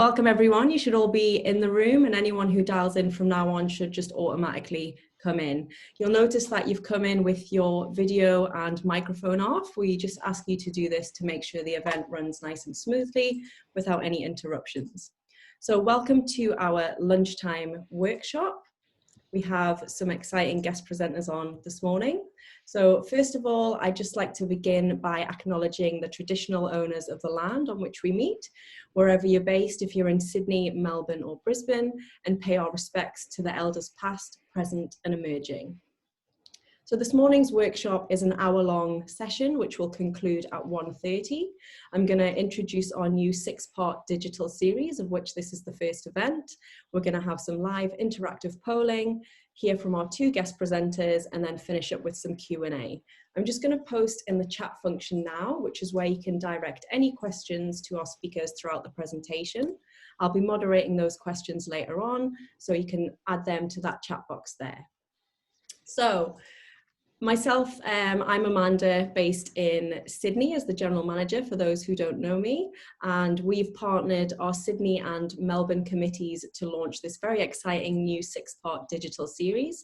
Welcome everyone. You should all be in the room, and anyone who dials in from now on should just automatically come in. You'll notice that you've come in with your video and microphone off. We just ask you to do this to make sure the event runs nice and smoothly without any interruptions. So welcome to our lunchtime workshop. We have some exciting guest presenters on this morning. So first of all, I'd just like to begin by acknowledging the traditional owners of the land on which we meet, wherever you're based, if you're in Sydney, Melbourne or Brisbane, and pay our respects to the elders past, present and emerging. So this morning's workshop is an hour-long session, which will conclude at 1:30. I'm going to introduce our new 6-part digital series, of which this is the first event. We're going to have some live interactive polling, hear from our 2 guest presenters, and then finish up with some Q&A. I'm just going to post in the chat function now, which is where you can direct any questions to our speakers throughout the presentation. I'll be moderating those questions later on, so you can add them to that chat box there. So, myself, I'm Amanda, based in Sydney as the General Manager, for those who don't know me, and we've partnered our Sydney and Melbourne committees to launch this very exciting new 6-part digital series.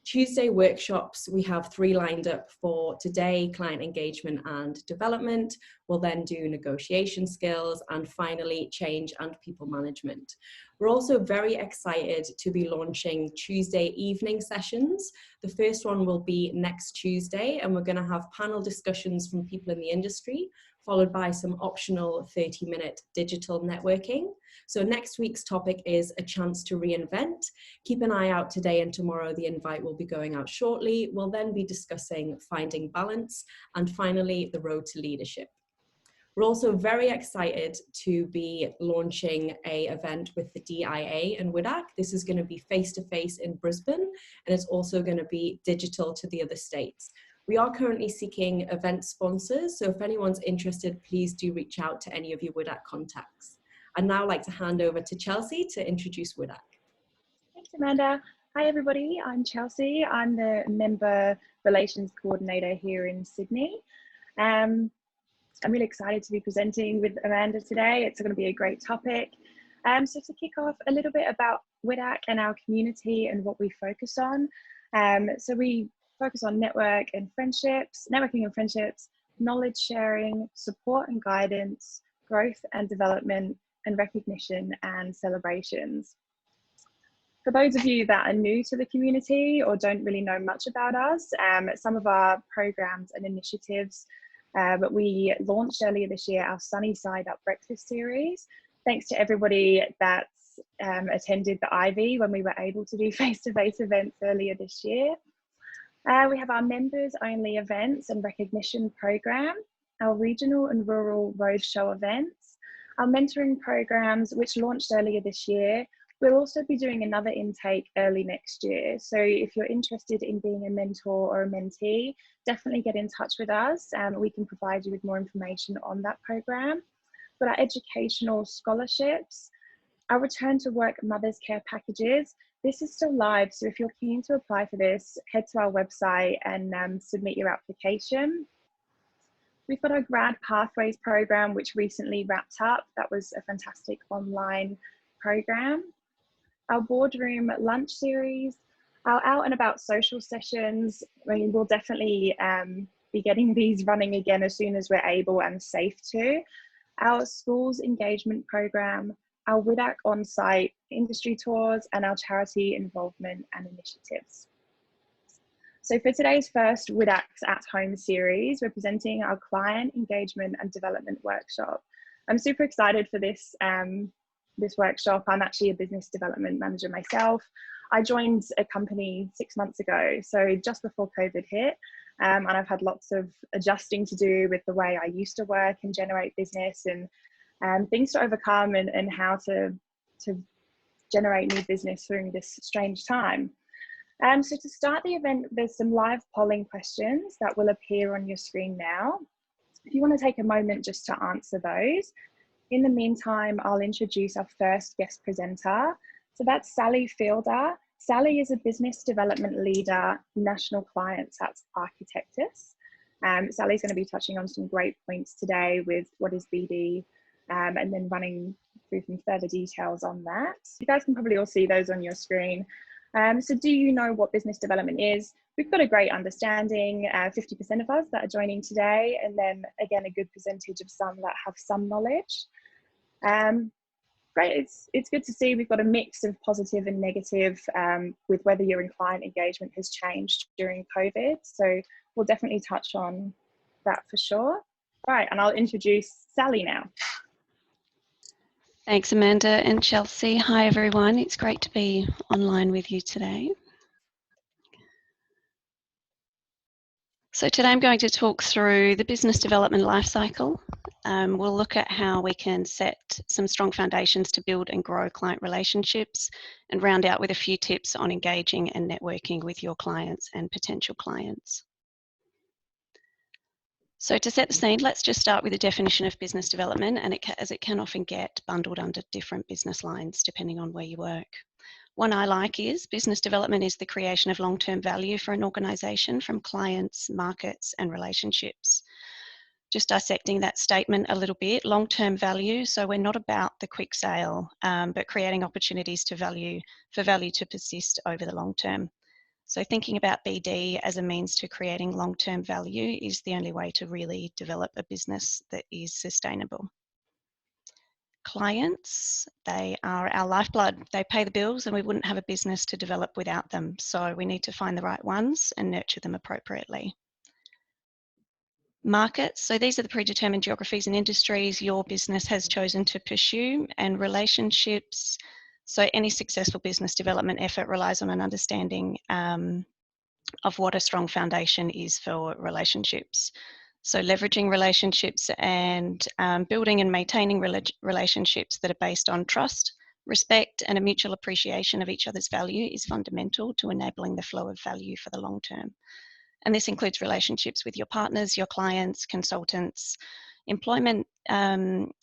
Tuesday workshops, we have 3 lined up for today: client engagement and development. We'll then do negotiation skills, and finally change and people management. We're also very excited to be launching Tuesday evening sessions. The first one will be next Tuesday, and we're going to have panel discussions from people in the industry, followed by some optional 30-minute digital networking. So next week's topic is a chance to reinvent. Keep an eye out today and tomorrow. The invite will be going out shortly. We'll then be discussing finding balance, and finally the road to leadership. We're also very excited to be launching an event with the DIA and WIDAC. This is going to be face-to-face in Brisbane, and it's also going to be digital to the other states. We are currently seeking event sponsors, so if anyone's interested, please do reach out to any of your WIDAC contacts. I'd now like to hand over to Chelsea to introduce WIDAC. Thanks, Amanda. Hi, everybody. I'm Chelsea. I'm the Member Relations Coordinator here in Sydney. I'm really excited to be presenting with Amanda today. It's going to be a great topic. So to kick off a little bit about WIDAC and our community and what we focus on. So we focus on networking and friendships, knowledge sharing, support and guidance, growth and development, and recognition and celebrations. For those of you that are new to the community or don't really know much about us, some of our programs and initiatives, but we launched earlier this year our Sunny Side Up breakfast series. Thanks to everybody that's attended the Ivy when we were able to do face-to-face events earlier this year. We have our members only events and recognition program, our regional and rural roadshow events, our mentoring programs, which launched earlier this year. We'll also be doing another intake early next year. So if you're interested in being a mentor or a mentee, definitely get in touch with us. We can provide you with more information on that program. But our educational scholarships, our return to work Mother's Care packages, this is still live. So if you're keen to apply for this, head to our website and submit your application. We've got our Grad Pathways program, which recently wrapped up. That was a fantastic online program. Our boardroom lunch series, our out and about social sessions. I mean, we'll definitely be getting these running again as soon as we're able and safe to. Our schools engagement program, our WIDAC on-site industry tours, and our charity involvement and initiatives. So for today's first WIDAC's at Home series, we're presenting our client engagement and development workshop. I'm super excited for this workshop. I'm actually a business development manager myself. I joined a company 6 months ago, so just before COVID hit, and I've had lots of adjusting to do with the way I used to work and generate business, and things to overcome, and how to generate new business during this strange time. So to start the event, there's some live polling questions that will appear on your screen now. If you want to take a moment just to answer those. In the meantime, I'll introduce our first guest presenter. So that's Sally Fielder. Sally is a business development leader, national clients at Architectus. Sally's going to be touching on some great points today with what is BD, and then running through some further details on that. You guys can probably all see those on your screen. So do you know what business development is? We've got a great understanding, 50% of us that are joining today, and then again, a good percentage of some that have some knowledge. Great, it's good to see we've got a mix of positive and negative with whether your client engagement has changed during COVID. So we'll definitely touch on that for sure. Right, and I'll introduce Sally now. Thanks, Amanda and Chelsea. Hi, everyone. It's great to be online with you today. So today I'm going to talk through the business development lifecycle. We'll look at how we can set some strong foundations to build and grow client relationships, and round out with a few tips on engaging and networking with your clients and potential clients. So to set the scene, let's just start with a definition of business development, and as it can often get bundled under different business lines depending on where you work. One I like is business development is the creation of long-term value for an organisation from clients, markets and relationships. Just dissecting that statement a little bit, long-term value, so we're not about the quick sale, but creating opportunities for value to persist over the long term. So thinking about BD as a means to creating long-term value is the only way to really develop a business that is sustainable. Clients, they are our lifeblood. They pay the bills and we wouldn't have a business to develop without them. So we need to find the right ones and nurture them appropriately. Markets, so these are the predetermined geographies and industries your business has chosen to pursue, and relationships. So any successful business development effort relies on an understanding of what a strong foundation is for relationships. So leveraging relationships and building and maintaining relationships that are based on trust, respect and a mutual appreciation of each other's value is fundamental to enabling the flow of value for the long term. And this includes relationships with your partners, your clients, consultants, employment,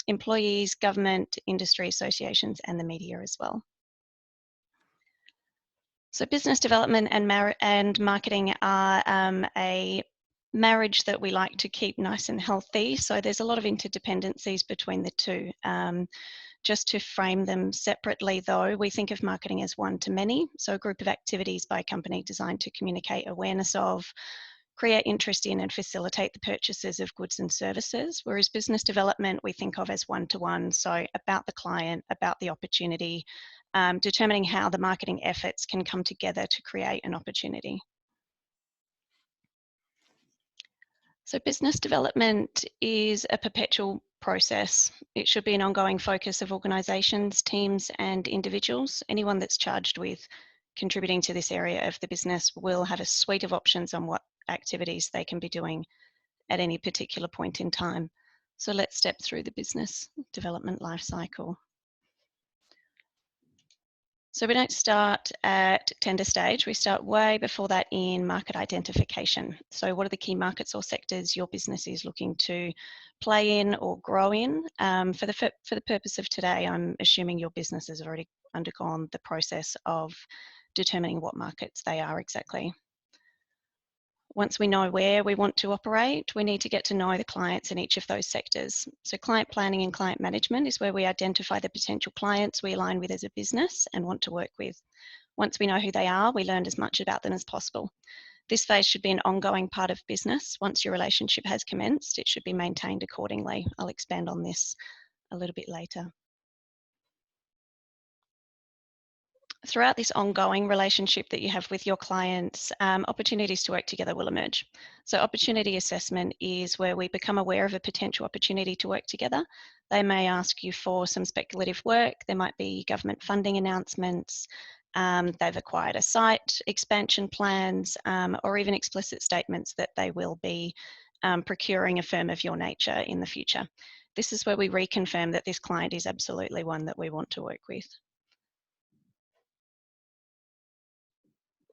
employees, government, industry associations and the media as well. So business development and marketing are a marriage that we like to keep nice and healthy. So there's a lot of interdependencies between the two. Just to frame them separately though, we think of marketing as one to many. So a group of activities by a company designed to communicate awareness of, create interest in and facilitate the purchases of goods and services. Whereas business development we think of as one-to-one, so about the client, about the opportunity, determining how the marketing efforts can come together to create an opportunity. So business development is a perpetual process. It should be an ongoing focus of organisations, teams and individuals. Anyone that's charged with contributing to this area of the business will have a suite of options on what activities they can be doing at any particular point in time. So let's step through the business development life cycle. So we don't start at tender stage, we start way before that in market identification. So what are the key markets or sectors your business is looking to play in or grow in? For the purpose of today, I'm assuming your business has already undergone the process of determining what markets they are exactly. Once we know where we want to operate, we need to get to know the clients in each of those sectors. So client planning and client management is where we identify the potential clients we align with as a business and want to work with. Once we know who they are, we learn as much about them as possible. This phase should be an ongoing part of business. Once your relationship has commenced, it should be maintained accordingly. I'll expand on this a little bit later. Throughout this ongoing relationship that you have with your clients, opportunities to work together will emerge. So opportunity assessment is where we become aware of a potential opportunity to work together. They may ask you for some speculative work. There might be government funding announcements. They've acquired a site, expansion plans, or even explicit statements that they will be procuring a firm of your nature in the future. This is where we reconfirm that this client is absolutely one that we want to work with.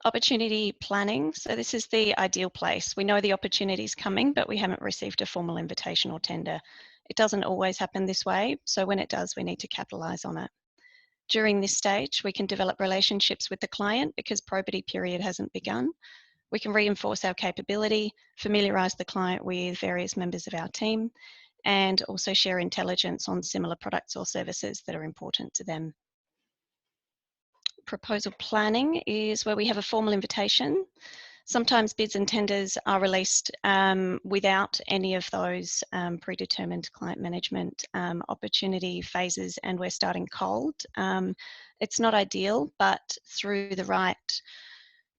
Opportunity planning. So this is the ideal place. We know the opportunity is coming, but we haven't received a formal invitation or tender. It doesn't always happen this way. So when it does, we need to capitalize on it. During this stage, we can develop relationships with the client because probity period hasn't begun. We can reinforce our capability, familiarize the client with various members of our team, and also share intelligence on similar products or services that are important to them. Proposal planning is where we have a formal invitation. Sometimes bids and tenders are released without any of those predetermined client management opportunity phases, and we're starting cold. It's not ideal, but through the right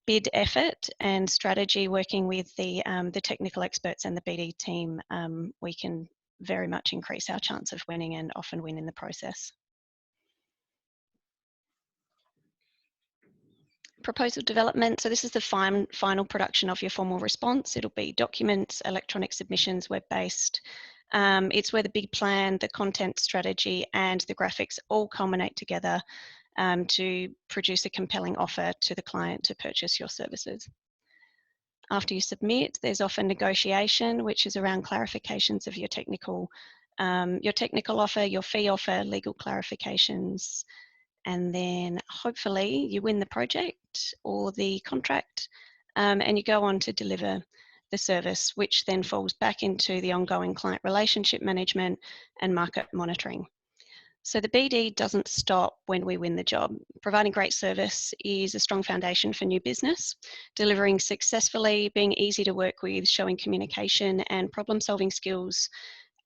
bid effort and strategy, working with the technical experts and the BD team, we can very much increase our chance of winning and often win in the process. Proposal development. So this is the final production of your formal response. It'll be documents, electronic submissions, web-based. It's where the big plan, the content strategy, and the graphics all culminate together to produce a compelling offer to the client to purchase your services. After you submit, there's often negotiation, which is around clarifications of your technical offer, your fee offer, legal clarifications, and then hopefully you win the project or the contract, and you go on to deliver the service, which then falls back into the ongoing client relationship management and market monitoring. So the BD doesn't stop when we win the job. Providing great service is a strong foundation for new business. Delivering successfully, being easy to work with, showing communication and problem-solving skills,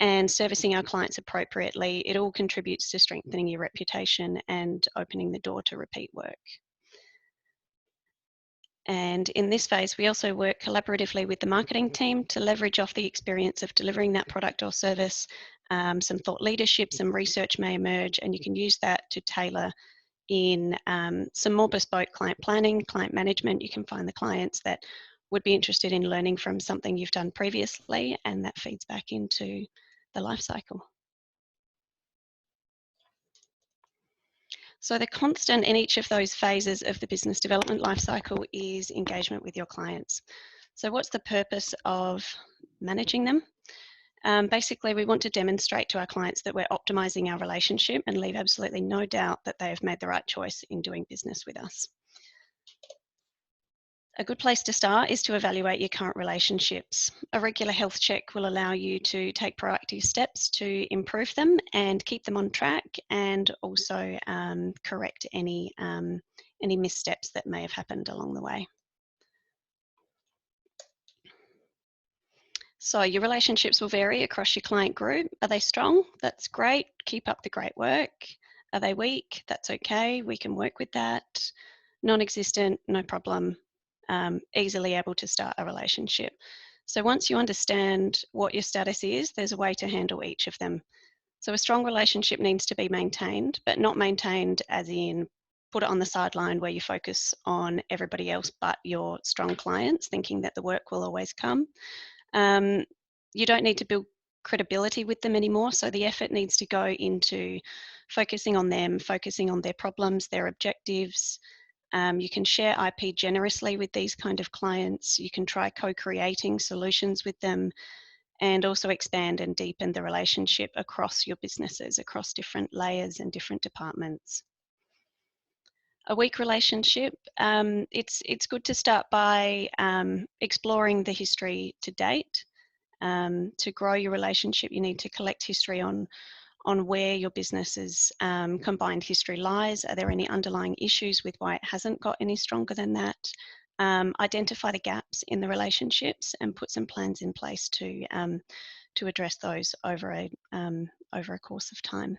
and servicing our clients appropriately, it all contributes to strengthening your reputation and opening the door to repeat work. And in this phase, we also work collaboratively with the marketing team to leverage off the experience of delivering that product or service. Some thought leadership, some research may emerge, and you can use that to tailor in some more bespoke client planning, client management. You can find the clients that would be interested in learning from something you've done previously, and that feeds back into the life cycle. So the constant in each of those phases of the business development life cycle is engagement with your clients. So what's the purpose of managing them? Basically, we want to demonstrate to our clients that we're optimizing our relationship and leave absolutely no doubt that they have made the right choice in doing business with us. A good place to start is to evaluate your current relationships. A regular health check will allow you to take proactive steps to improve them and keep them on track, and also correct any missteps that may have happened along the way. So your relationships will vary across your client group. Are they strong? That's great. Keep up the great work. Are they weak? That's okay. We can work with that. Non-existent, no problem. Easily able to start a relationship. So once you understand what your status is, there's a way to handle each of them. So a strong relationship needs to be maintained, but not maintained as in put it on the sideline where you focus on everybody else but your strong clients, thinking that the work will always come. You don't need to build credibility with them anymore, so the effort needs to go into focusing on them, focusing on their problems, their objectives. You can share IP generously with these kind of clients. You can try co-creating solutions with them, and also expand and deepen the relationship across your businesses, across different layers and different departments. A weak relationship, it's good to start by exploring the history to date. To grow your relationship, you need to collect history on where your business's combined history lies. Are there any underlying issues with why it hasn't got any stronger than that? Identify the gaps in the relationships and put some plans in place to address those over a course of time.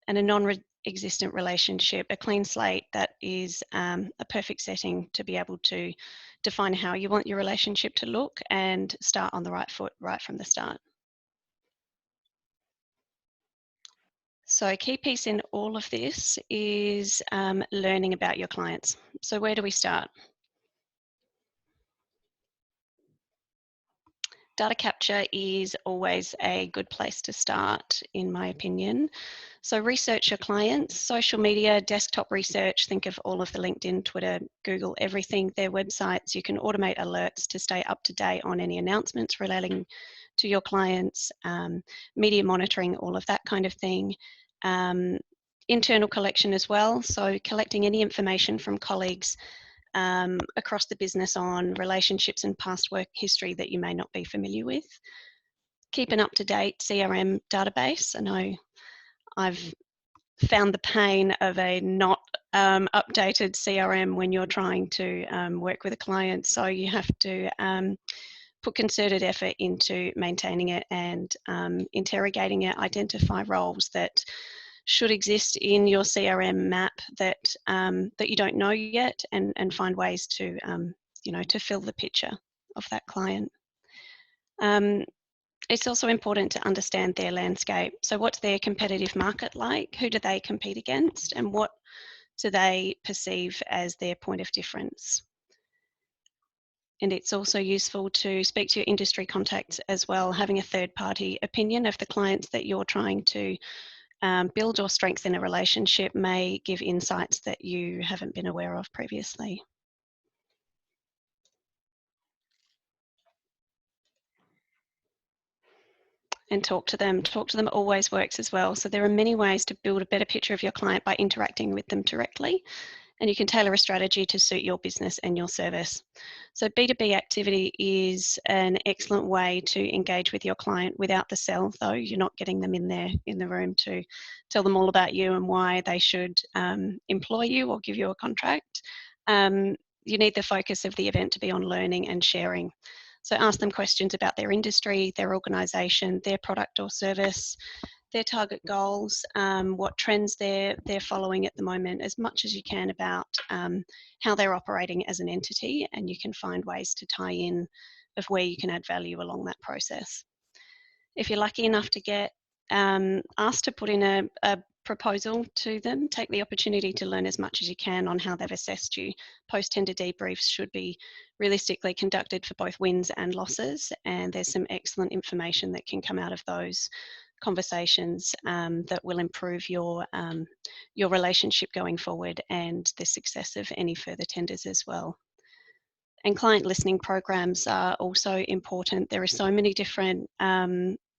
And a non-existent relationship, a clean slate, that is a perfect setting to be able to define how you want your relationship to look and start on the right foot right from the start. So a key piece in all of this is learning about your clients. So where do we start? Data capture is always a good place to start, in my opinion. So research your clients, social media, desktop research, think of all of the LinkedIn, Twitter, Google, everything, their websites. You can automate alerts to stay up to date on any announcements relating to your clients, media monitoring, all of that kind of thing. Internal collection as well, so collecting any information from colleagues across the business on relationships and past work history that you may not be familiar with. keep an up-to-date CRM database. I know I've found the pain of a not updated CRM when you're trying to work with a client. So you have to put concerted effort into maintaining it and interrogating it, identify roles that should exist in your CRM map that that you don't know yet, and find ways to to fill the picture of that client. It's also important to understand their landscape. So what's their competitive market like? Who do they compete against? And what do they perceive as their point of difference? And it's also useful to speak to your industry contacts as well. Having a third-party opinion of the clients that you're trying to build or strengthen a relationship may give insights that you haven't been aware of previously. And talk to them. Talk to them always works as well. So there are many ways to build a better picture of your client by interacting with them directly. And you can tailor a strategy to suit your business and your service. So B2B activity is an excellent way to engage with your client without the sell, though. You're not getting them in there in the room to tell them all about you and why they should employ you or give you a contract. You need the focus of the event to be on learning and sharing. So ask them questions about their industry, their organisation, their product or service, their target goals, what trends they're following at the moment, as much as you can about how they're operating as an entity, and you can find ways to tie in of where you can add value along that process. If you're lucky enough to get asked to put in a proposal to them, take the opportunity to learn as much as you can on how they've assessed you. Post-tender debriefs should be realistically conducted for both wins and losses, and there's some excellent information that can come out of those conversations that will improve your relationship going forward and the success of any further tenders as well. And client listening programs are also important. There are so many different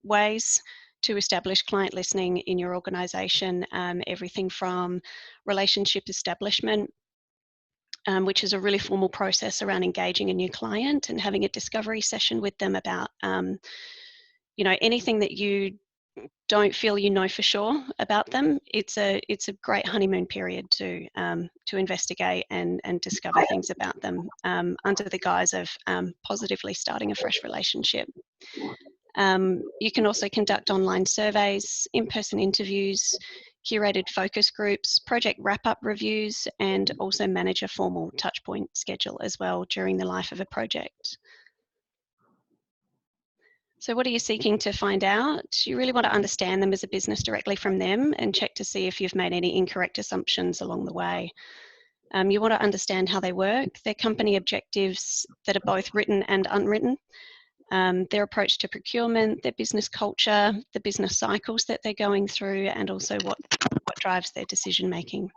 ways to establish client listening in your organisation, everything from relationship establishment, which is a really formal process around engaging a new client and having a discovery session with them about anything that you don't feel you know for sure about them. It's a great honeymoon period to investigate and discover things about them under the guise of positively starting a fresh relationship. You can also conduct online surveys, in-person interviews, curated focus groups, project wrap-up reviews, and also manage a formal touchpoint schedule as well during the life of a project. So what are you seeking to find out? You really want to understand them as a business directly from them and check to see if you've made any incorrect assumptions along the way. You want to understand how they work, their company objectives that are both written and unwritten, their approach to procurement, their business culture, the business cycles that they're going through, and also what drives their decision making.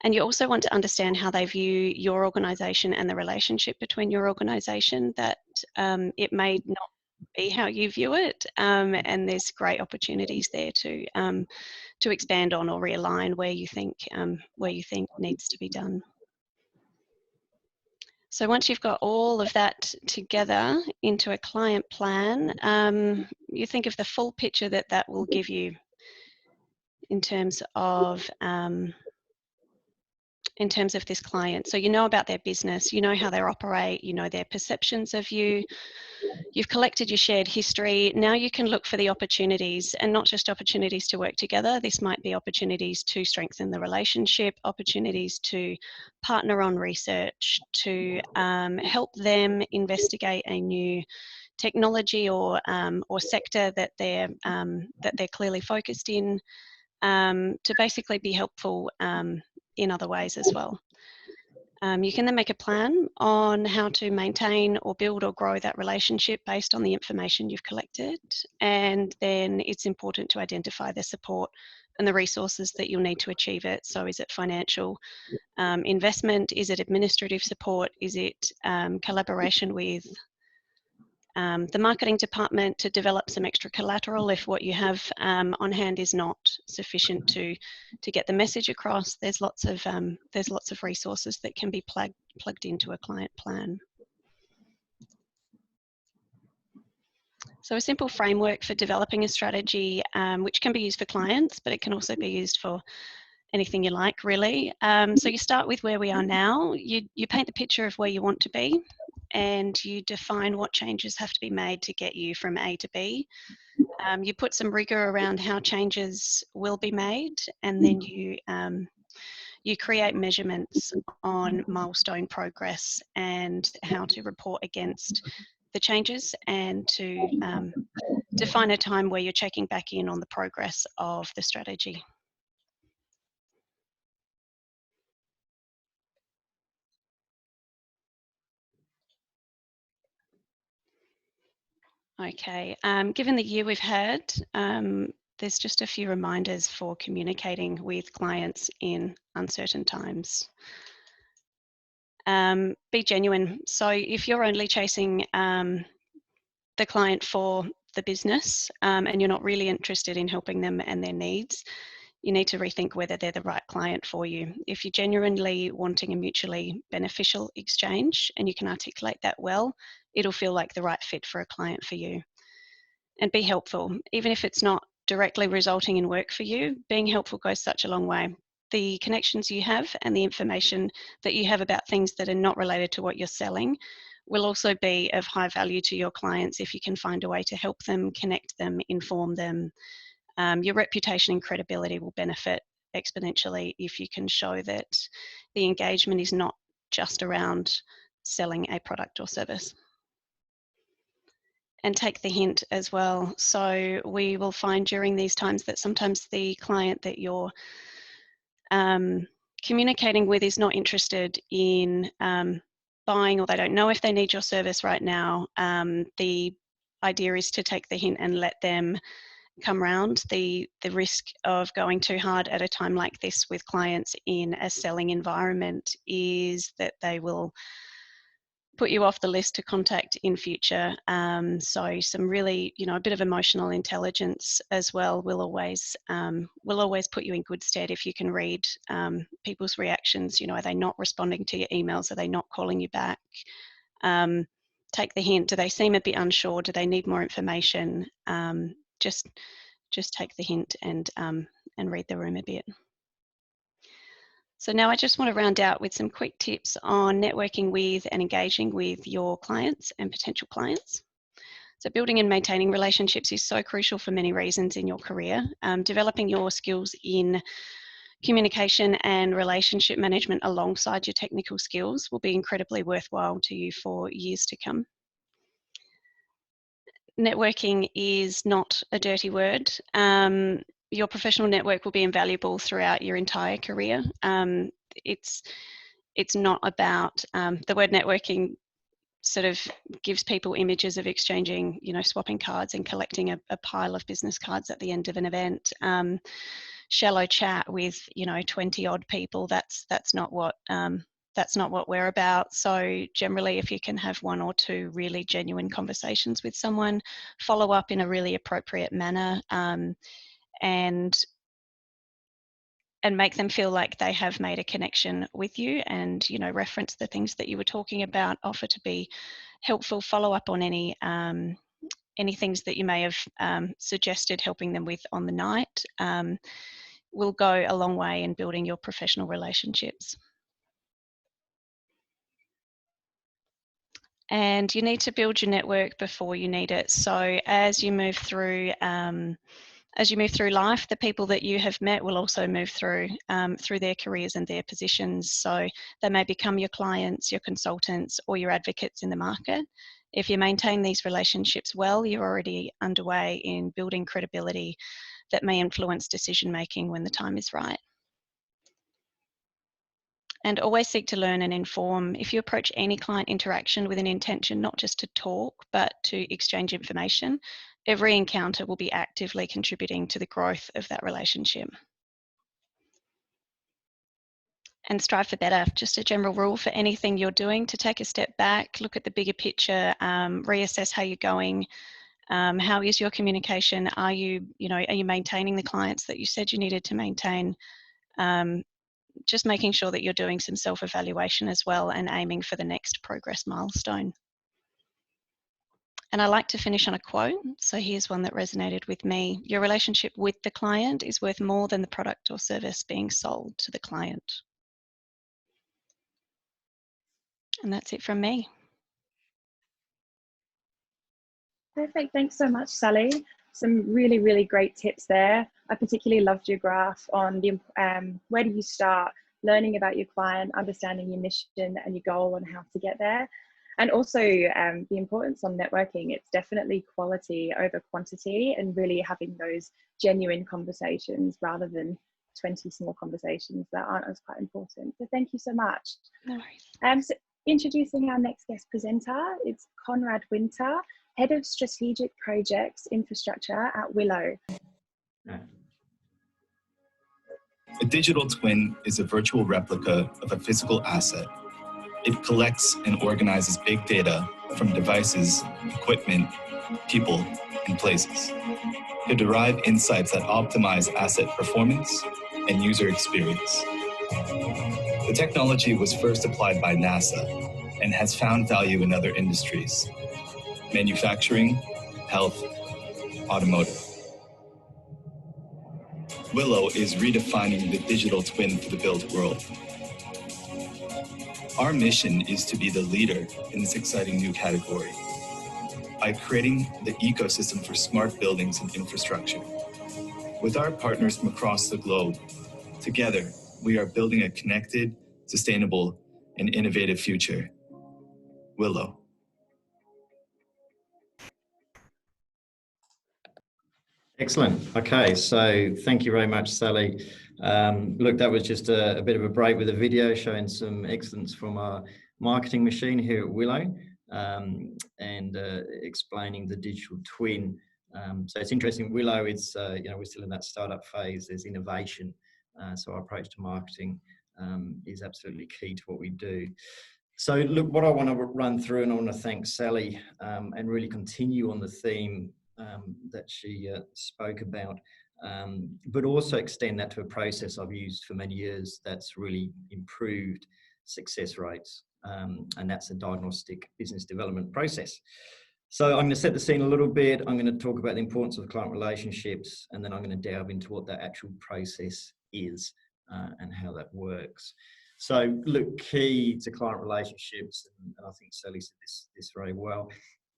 And you also want to understand how they view your organisation and the relationship between your organisation, that it may not be how you view it, and there's great opportunities there to expand on or realign where you think needs to be done. So once you've got all of that together into a client plan, you think of the full picture that will give you in terms of this client. So you know about their business, you know how they operate, you know their perceptions of you, you've collected your shared history. Now you can look for the opportunities, and not just opportunities to work together. This might be opportunities to strengthen the relationship, opportunities to partner on research, to help them investigate a new technology or sector that they're clearly focused in, to basically be helpful in other ways as well. You can then make a plan on how to maintain or build or grow that relationship based on the information you've collected. And then it's important to identify the support and the resources that you'll need to achieve it. So is it financial investment? Is it administrative support? Is it collaboration with the marketing department to develop some extra collateral if what you have on hand is not sufficient to get the message across? There's lots of resources that can be plugged into a client plan. So a simple framework for developing a strategy, which can be used for clients, but it can also be used for anything you like, really. So you start with where we are now. You paint the picture of where you want to be, and you define what changes have to be made to get you from A to B. You put some rigor around how changes will be made, and then you create measurements on milestone progress and how to report against the changes, and to define a time where you're checking back in on the progress of the strategy. Okay, given the year we've had, there's just a few reminders for communicating with clients in uncertain times. Be genuine. So if you're only chasing the client for the business and you're not really interested in helping them and their needs, you need to rethink whether they're the right client for you. If you're genuinely wanting a mutually beneficial exchange and you can articulate that well, it'll feel like the right fit for a client for you. And be helpful. Even if it's not directly resulting in work for you, being helpful goes such a long way. The connections you have and the information that you have about things that are not related to what you're selling will also be of high value to your clients if you can find a way to help them, connect them, inform them. Your reputation and credibility will benefit exponentially if you can show that the engagement is not just around selling a product or service. And take the hint as well. So we will find during these times that sometimes the client that you're communicating with is not interested in buying, or they don't know if they need your service right now. The idea is to take the hint and let them come round. The risk of going too hard at a time like this with clients in a selling environment is that they will put you off the list to contact in future. So some really, a bit of emotional intelligence as well will always put you in good stead if you can read people's reactions. Are they not responding to your emails? Are they not calling you back? Take the hint. Do they seem a bit unsure? Do they need more information? Just take the hint and read the room a bit. So now I just want to round out with some quick tips on networking with and engaging with your clients and potential clients. So building and maintaining relationships is so crucial for many reasons in your career. Developing your skills in communication and relationship management alongside your technical skills will be incredibly worthwhile to you for years to come. Networking is not a dirty word. Your professional network will be invaluable throughout your entire career. It's not about, the word networking sort of gives people images of exchanging, swapping cards and collecting a pile of business cards at the end of an event. Shallow chat with 20 odd people. That's not what we're about. So generally, if you can have one or two really genuine conversations with someone, follow up in a really appropriate manner, and make them feel like they have made a connection with you, and reference the things that you were talking about, offer to be helpful, follow up on any things that you may have suggested helping them with on the night, will go a long way in building your professional relationships. And you need to build your network before you need it. So as you move through life, the people that you have met will also move through their careers and their positions. So they may become your clients, your consultants, or your advocates in the market. If you maintain these relationships well, you're already underway in building credibility that may influence decision making when the time is right. And always seek to learn and inform. If you approach any client interaction with an intention not just to talk, but to exchange information, every encounter will be actively contributing to the growth of that relationship. And strive for better. Just a general rule for anything you're doing, to take a step back, look at the bigger picture, reassess how you're going. How is your communication? Are you maintaining the clients that you said you needed to maintain? Just making sure that you're doing some self-evaluation as well and aiming for the next progress milestone. And I like to finish on a quote. So here's one that resonated with me. Your relationship with the client is worth more than the product or service being sold to the client. And that's it from me. Perfect. Thanks so much, Sally. Some really, really great tips there. I particularly loved your graph on the where do you start learning about your client, understanding your mission and your goal and how to get there. And also the importance on networking. It's definitely quality over quantity and really having those genuine conversations rather than 20 small conversations that aren't as quite important. So thank you so much. No worries. So introducing our next guest presenter, it's Conrad Winter, Head of Strategic Projects Infrastructure at Willow. A digital twin is a virtual replica of a physical asset. It collects and organizes big data from devices, equipment, people, and places to derive insights that optimize asset performance and user experience. The technology was first applied by NASA and has found value in other industries: manufacturing, health, automotive. Willow is redefining the digital twin for the built world. Our mission is to be the leader in this exciting new category by creating the ecosystem for smart buildings and infrastructure. With our partners from across the globe, together, we are building a connected, sustainable, and innovative future. Willow. Excellent. Okay, so thank you very much, Sally. Look, that was just a bit of a break with a video showing some excellence from our marketing machine here at Willow, and explaining the digital twin. So it's interesting. Willow, it's we're still in that startup phase. There's innovation, so our approach to marketing is absolutely key to what we do. So look, what I want to run through, and I want to thank Sally and really continue on the theme that she spoke about, but also extend that to a process I've used for many years that's really improved success rates, and that's a diagnostic business development process. So I'm going to set the scene a little bit. I'm going to talk about the importance of client relationships, and then I'm going to delve into what that actual process is and how that works. So look, key to client relationships, and I think Sally said this very well,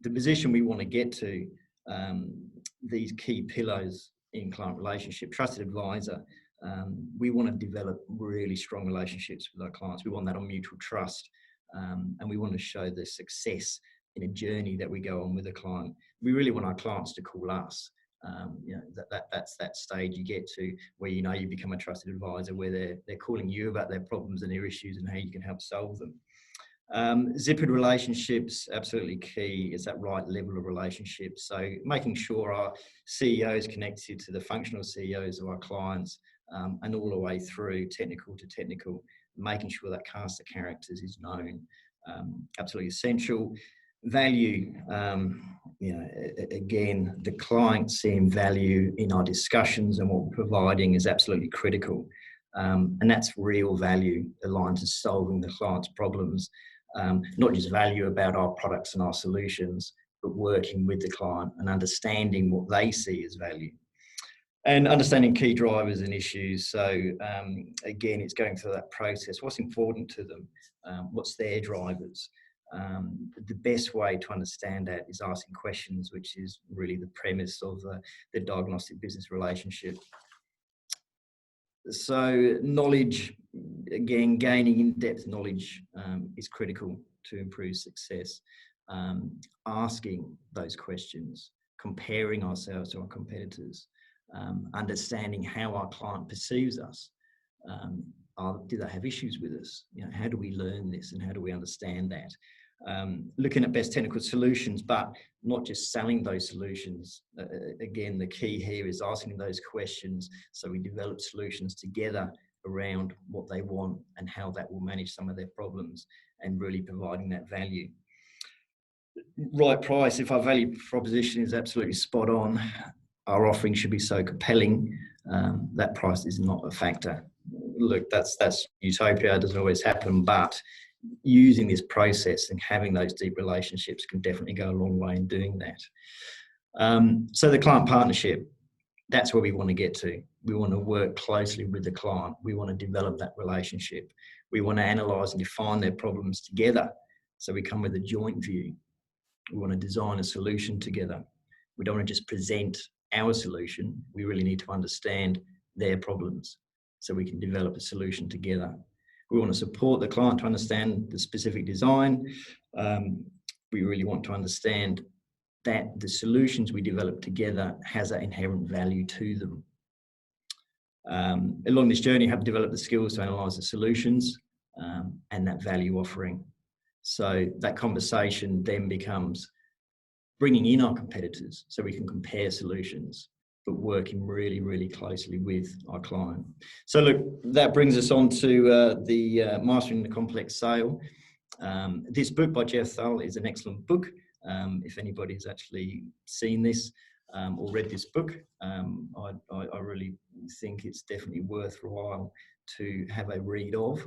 the position we want to get to, these key pillars in client relationship, trusted advisor, we want to develop really strong relationships with our clients. We want that on mutual trust, and we want to show the success in a journey that we go on with a client. We really want our clients to call us. That's that stage you get to where you become a trusted advisor, where they're calling you about their problems and their issues and how you can help solve them. Zippered relationships, absolutely key. Is that right level of relationship? So making sure our CEOs connected to the functional CEOs of our clients, and all the way through technical to technical, making sure that cast of characters is known, absolutely essential. Value, again, the client seeing value in our discussions and what we're providing is absolutely critical. And that's real value aligned to solving the client's problems. Not just value about our products and our solutions, but working with the client and understanding what they see as value. And understanding key drivers and issues. So again, it's going through that process. What's important to them? What's their drivers? The best way to understand that is asking questions, which is really the premise of the diagnostic business relationship. So knowledge, again, gaining in-depth knowledge is critical to improve success. Asking those questions, comparing ourselves to our competitors, understanding how our client perceives us. Do they have issues with us? How do we learn this and how do we understand that? Looking at best technical solutions, but not just selling those solutions. Again, the key here is asking those questions so we develop solutions together around what they want and how that will manage some of their problems, and really providing that value. Right price, if our value proposition is absolutely spot on, our offering should be so compelling, that price is not a factor. Look, that's utopia, it doesn't always happen, but using this process and having those deep relationships can definitely go a long way in doing that. So the client partnership, that's where we want to get to. We want to work closely with the client. We want to develop that relationship. We want to analyse and define their problems together. So we come with a joint view. We want to design a solution together. We don't want to just present our solution. We really need to understand their problems so we can develop a solution together. We want to support the client to understand the specific design. We really want to understand that the solutions we develop together has that inherent value to them. Along this journey, have developed the skills to analyse the solutions and that value offering. So that conversation then becomes bringing in our competitors so we can compare solutions, but working really, really closely with our client. So look, that brings us on to the Mastering the Complex Sale. This book by Jeff Thull is an excellent book. If anybody's actually seen this or read this book, I really think it's definitely worthwhile to have a read of.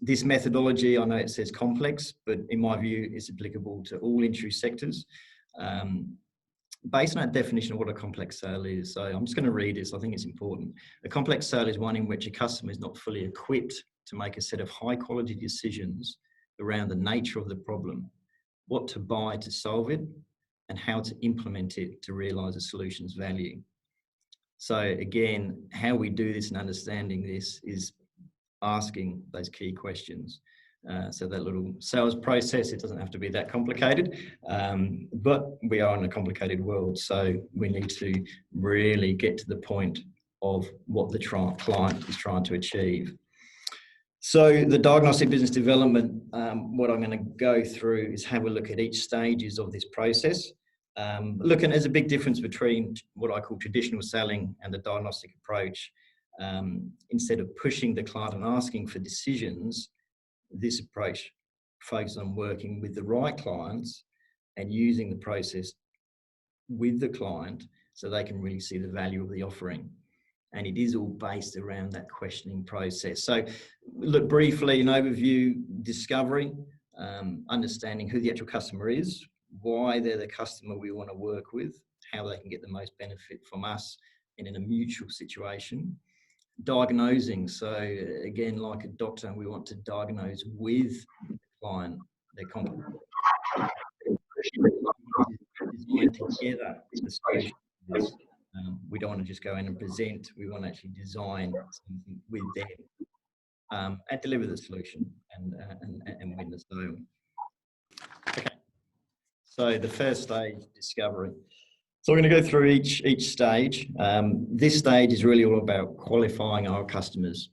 This methodology, I know it says complex, but in my view, it's applicable to all industry sectors. Based on that definition of what a complex sale is, so I'm just going to read this, I think it's important. A complex sale is one in which a customer is not fully equipped to make a set of high quality decisions around the nature of the problem, what to buy to solve it, and how to implement it to realise a solution's value. So again, how we do this and understanding this is asking those key questions. So that little sales process, it doesn't have to be that complicated, but we are in a complicated world. So we need to really get to the point of what the client is trying to achieve. So the diagnostic business development, what I'm going to go through is have a look at each stages of this process. Looking, there's a big difference between what I call traditional selling and the diagnostic approach. Instead of pushing the client and asking for decisions, this approach focuses on working with the right clients and using the process with the client so they can really see the value of the offering. And it is all based around that questioning process. So look, briefly, an overview: discovery, understanding who the actual customer is, why they're the customer we want to work with, how they can get the most benefit from us in a mutual situation. Diagnosing, so again, like a doctor, we want to diagnose with the client their competence. Design together the solutions. We don't want to just go in and present, we want to actually design something with them and deliver the solution and win the sale. Okay, so the first stage, discovery. So we're going to go through each stage. This stage is really all about qualifying our customers,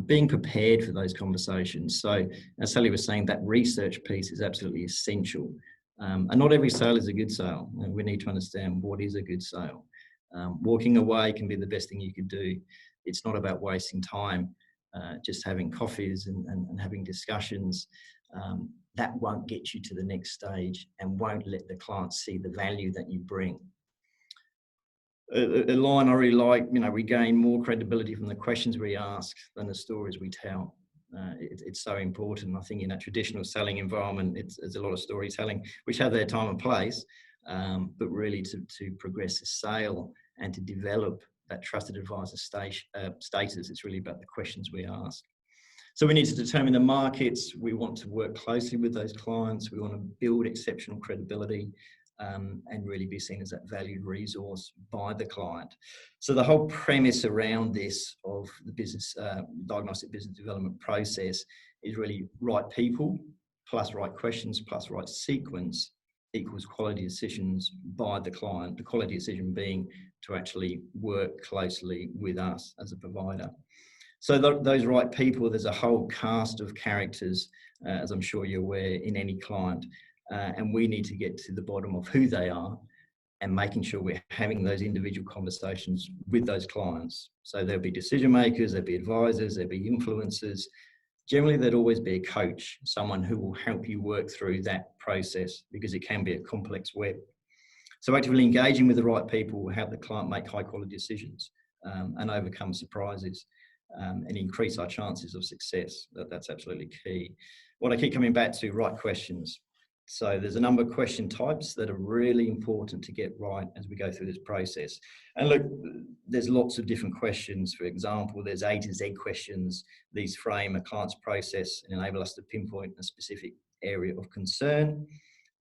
being prepared for those conversations. So as Sally was saying, that research piece is absolutely essential. And not every sale is a good sale. And we need to understand what is a good sale. Walking away can be the best thing you could do. It's not about wasting time, just having coffees and having discussions. That won't get you to the next stage and won't let the client see the value that you bring. A line I really like, we gain more credibility from the questions we ask than the stories we tell. It's so important. I think in a traditional selling environment, there's a lot of storytelling, which have their time and place, but really to progress the sale and to develop that trusted advisor status, it's really about the questions we ask. So we need to determine the markets. We want to work closely with those clients. We want to build exceptional credibility. And really be seen as that valued resource by the client. So the whole premise around this of the business diagnostic business development process is really right people plus right questions plus right sequence equals quality decisions by the client. The quality decision being to actually work closely with us as a provider. So those right people, there's a whole cast of characters, as I'm sure you're aware, in any client. And we need to get to the bottom of who they are and making sure we're having those individual conversations with those clients. So there'll be decision makers, there'll be advisors, there'll be influencers. Generally, there'd always be a coach, someone who will help you work through that process because it can be a complex web. So actively engaging with the right people will help the client make high quality decisions and overcome surprises. and increase our chances of success. That's absolutely key. What I keep coming back to, right questions. So there's a number of question types that are really important to get right as we go through this process. And look, there's lots of different questions. For example, there's A to Z questions. These frame a client's process and enable us to pinpoint a specific area of concern.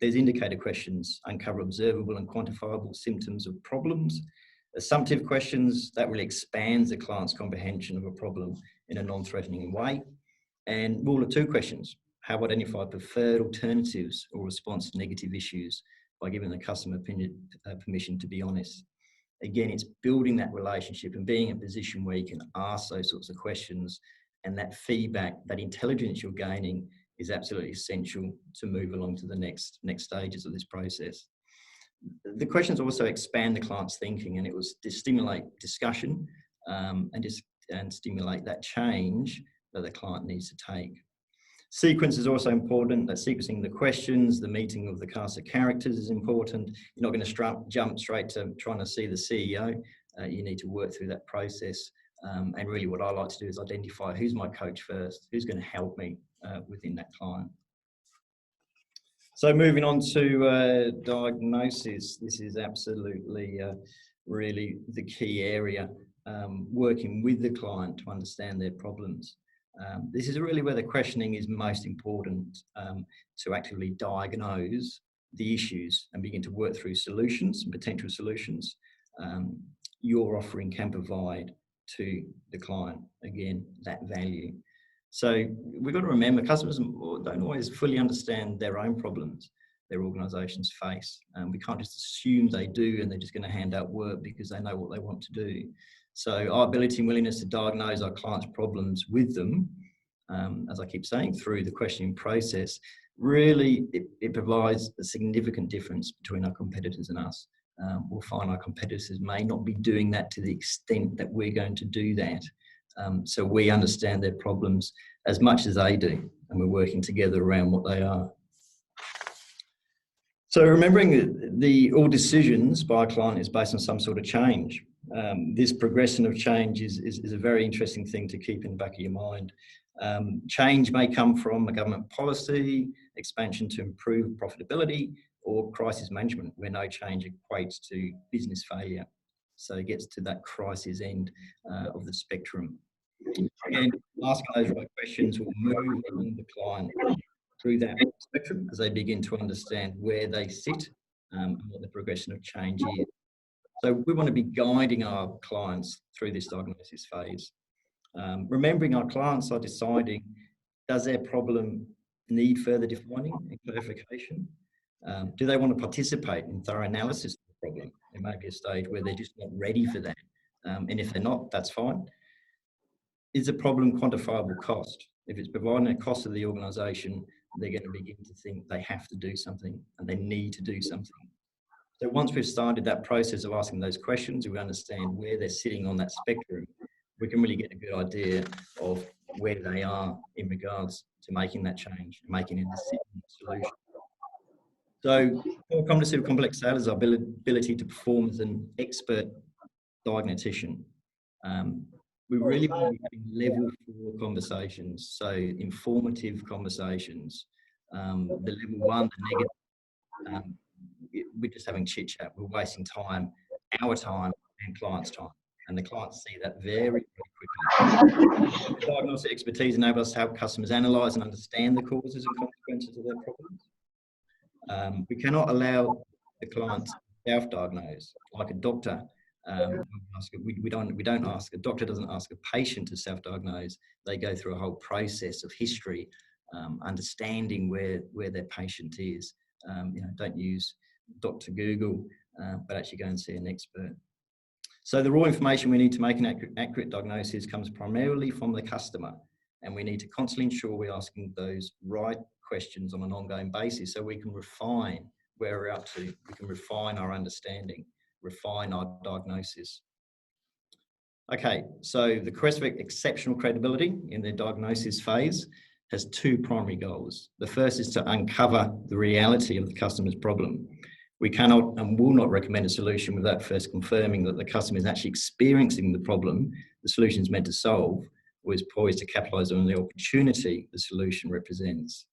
There's indicator questions, uncover observable and quantifiable symptoms of problems. Assumptive questions, that really expands the client's comprehension of a problem in a non-threatening way. And rule of two questions, how to identify preferred alternatives or response to negative issues by giving the customer permission to be honest. Again, it's building that relationship and being in a position where you can ask those sorts of questions, and that feedback, that intelligence you're gaining is absolutely essential to move along to the next stages of this process. The questions also expand the client's thinking, and it was to stimulate discussion and stimulate that change that the client needs to take. Sequence is also important. That sequencing the questions, the meeting of the cast of characters is important. You're not going to jump straight to trying to see the CEO. You need to work through that process. And really what I like to do is identify who's my coach first, who's going to help me within that client. So moving on to diagnosis, this is absolutely really the key area, working with the client to understand their problems. This is really where the questioning is most important, to actively diagnose the issues and begin to work through solutions and potential solutions your offering can provide to the client, again, that value. So we've got to remember customers don't always fully understand their own problems their organisations face. We can't just assume they do and they're just going to hand out work because they know what they want to do. So our ability and willingness to diagnose our clients' problems with them, as I keep saying, through the questioning process, really it provides a significant difference between our competitors and us. We'll find our competitors may not be doing that to the extent that we're going to do that. So we understand their problems as much as they do, and we're working together around what they are. So remembering that all decisions by a client is based on some sort of change. This progression of change is a very interesting thing to keep in the back of your mind. Change may come from a government policy, expansion to improve profitability, or crisis management, where no change equates to business failure. So it gets to that crisis end of the spectrum. Again, asking those right questions will move the client through that spectrum as they begin to understand where they sit and what the progression of change is. So we want to be guiding our clients through this diagnosis phase. Remembering our clients are deciding, does their problem need further defining and clarification? Do they want to participate in thorough analysis of the problem? There may be a stage where they're just not ready for that. And if they're not, that's fine. Is the problem quantifiable cost? If it's providing a cost to the organisation, they're going to begin to think they have to do something and they need to do something. So once we've started that process of asking those questions, we understand where they're sitting on that spectrum, we can really get a good idea of where they are in regards to making that change, making a decision solution. So core competency of complex sale is our ability to perform as an expert diagnostician. We really want to be having level 4 conversations, so informative conversations. The level 1, the negative, we're just having chit chat. We're wasting time, our time and clients' time. And the clients see that very, very quickly. Diagnostic expertise enables us to help customers analyse and understand the causes and consequences of their problems. We cannot allow the client to self-diagnose like a doctor. We don't ask, a doctor doesn't ask a patient to self-diagnose. They go through a whole process of history, understanding where their patient is. Don't use Dr. Google, but actually go and see an expert. So the raw information we need to make an accurate diagnosis comes primarily from the customer, and we need to constantly ensure we're asking those right questions on an ongoing basis so we can refine where we're up to, we can refine our understanding, refine our diagnosis. Okay, so the quest for exceptional credibility in the diagnosis phase has 2 primary goals. The first is to uncover the reality of the customer's problem. We cannot and will not recommend a solution without first confirming that the customer is actually experiencing the problem the solution is meant to solve, or is poised to capitalise on the opportunity the solution represents.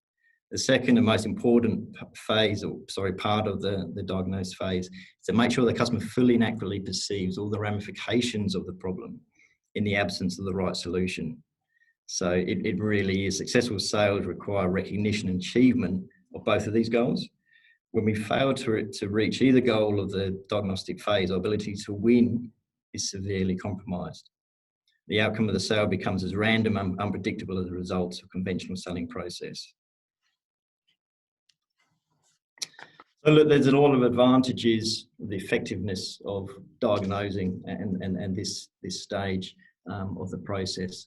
The second and most important part of the diagnosed phase is to make sure the customer fully and accurately perceives all the ramifications of the problem in the absence of the right solution. So it really is, successful sales require recognition and achievement of both of these goals. When we fail to reach either goal of the diagnostic phase, our ability to win is severely compromised. The outcome of the sale becomes as random and unpredictable as the results of conventional selling process. So look, there's a lot of advantages, the effectiveness of diagnosing and this stage of the process.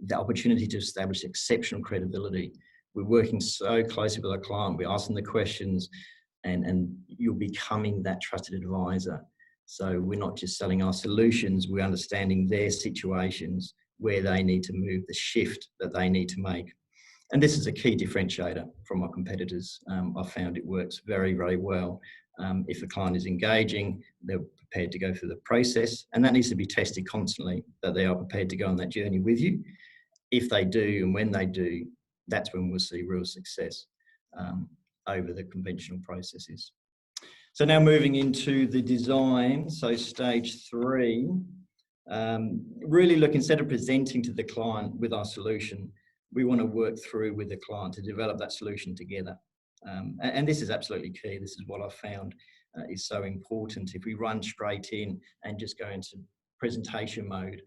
The opportunity to establish exceptional credibility. We're working so closely with our client, we're asking the questions, and you're becoming that trusted advisor. So we're not just selling our solutions, we're understanding their situations, where they need to move, the shift that they need to make. And this is a key differentiator from our competitors. I've found it works very, very well. If a client is engaging, they're prepared to go through the process, and that needs to be tested constantly, that they are prepared to go on that journey with you. If they do, and when they do, that's when we'll see real success over the conventional processes. So now moving into the design, so stage 3, really look, instead of presenting to the client with our solution, we want to work through with the client to develop that solution together. And this is absolutely key. This is what I've found is so important. If we run straight in and just go into presentation mode,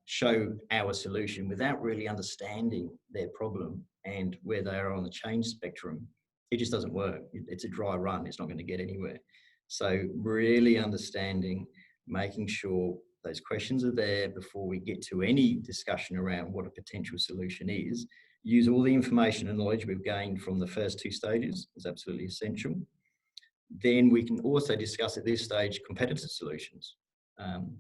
show our solution without really understanding their problem and where they are on the change spectrum, it just doesn't work. It's a dry run. It's not going to get anywhere. So really understanding, making sure those questions are there before we get to any discussion around what a potential solution is. Use all the information and knowledge we've gained from the first 2 stages is absolutely essential. Then we can also discuss at this stage competitor solutions.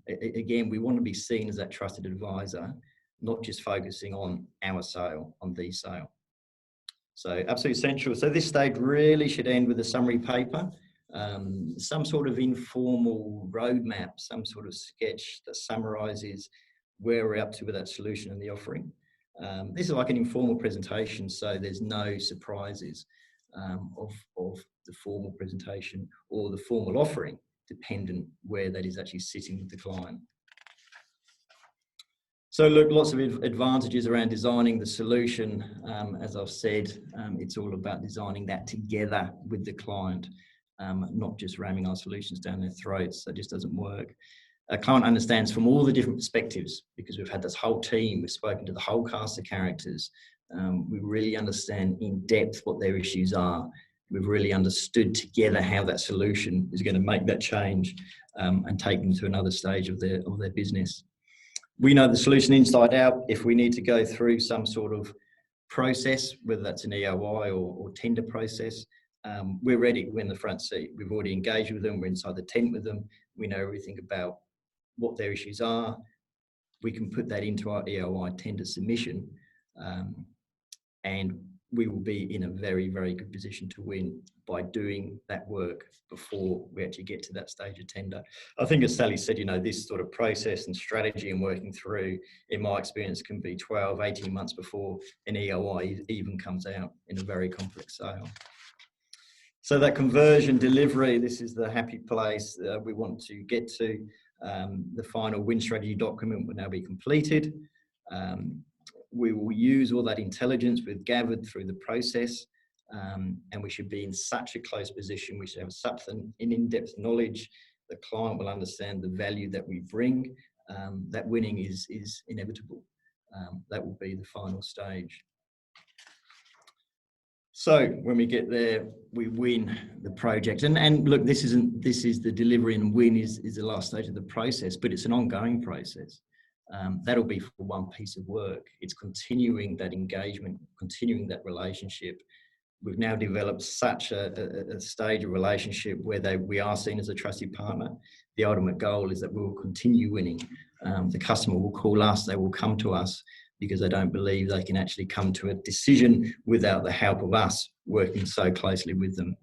Again, we want to be seen as that trusted advisor, not just focusing on our sale, on the sale. So absolutely essential. So this stage really should end with a summary paper, some sort of informal roadmap, some sort of sketch that summarises where we're up to with that solution and the offering. This is like an informal presentation, so there's no surprises of the formal presentation or the formal offering, dependent where that is actually sitting with the client. So look, lots of advantages around designing the solution. As I've said, it's all about designing that together with the client, not just ramming our solutions down their throats. That just doesn't work. A client understands from all the different perspectives, because we've had this whole team, we've spoken to the whole cast of characters. We really understand in depth what their issues are. We've really understood together how that solution is going to make that change and take them to another stage of their business. We know the solution inside out. If we need to go through some sort of process, whether that's an EOI or tender process, we're ready. We're in the front seat. We've already engaged with them. We're inside the tent with them. We know everything about what their issues are. We can put that into our EOI tender submission, and we will be in a very, very good position to win by doing that work before we actually get to that stage of tender. I think, as Sally said, you know, this sort of process and strategy and working through, in my experience, can be 12, 18 months before an EOI even comes out in a very complex sale. So that conversion delivery, this is the happy place we want to get to. The final win strategy document will now be completed. We will use all that intelligence we've gathered through the process, and we should be in such a close position. We should have such an in-depth knowledge. The client will understand the value that we bring. That winning is inevitable. That will be the final stage. So when we get there, we win the project. And look, this is the delivery, and win is the last stage of the process, but it's an ongoing process. That'll be for one piece of work. It's continuing that engagement, continuing that relationship. We've now developed such a stage of relationship where we are seen as a trusted partner. The ultimate goal is that we will continue winning. The customer will call us, they will come to us, because they don't believe they can actually come to a decision without the help of us working so closely with them.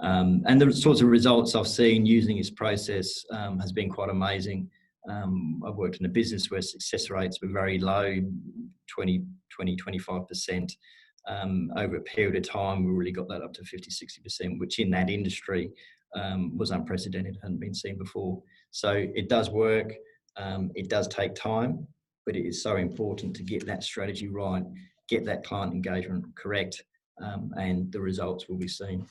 And the sorts of results I've seen using this process has been quite amazing. I've worked in a business where success rates were very low, 25%. Over a period of time, we really got that up to 50, 60%, which in that industry was unprecedented, hadn't been seen before. So it does work. It does take time, but it is so important to get that strategy right, get that client engagement correct, and the results will be seen.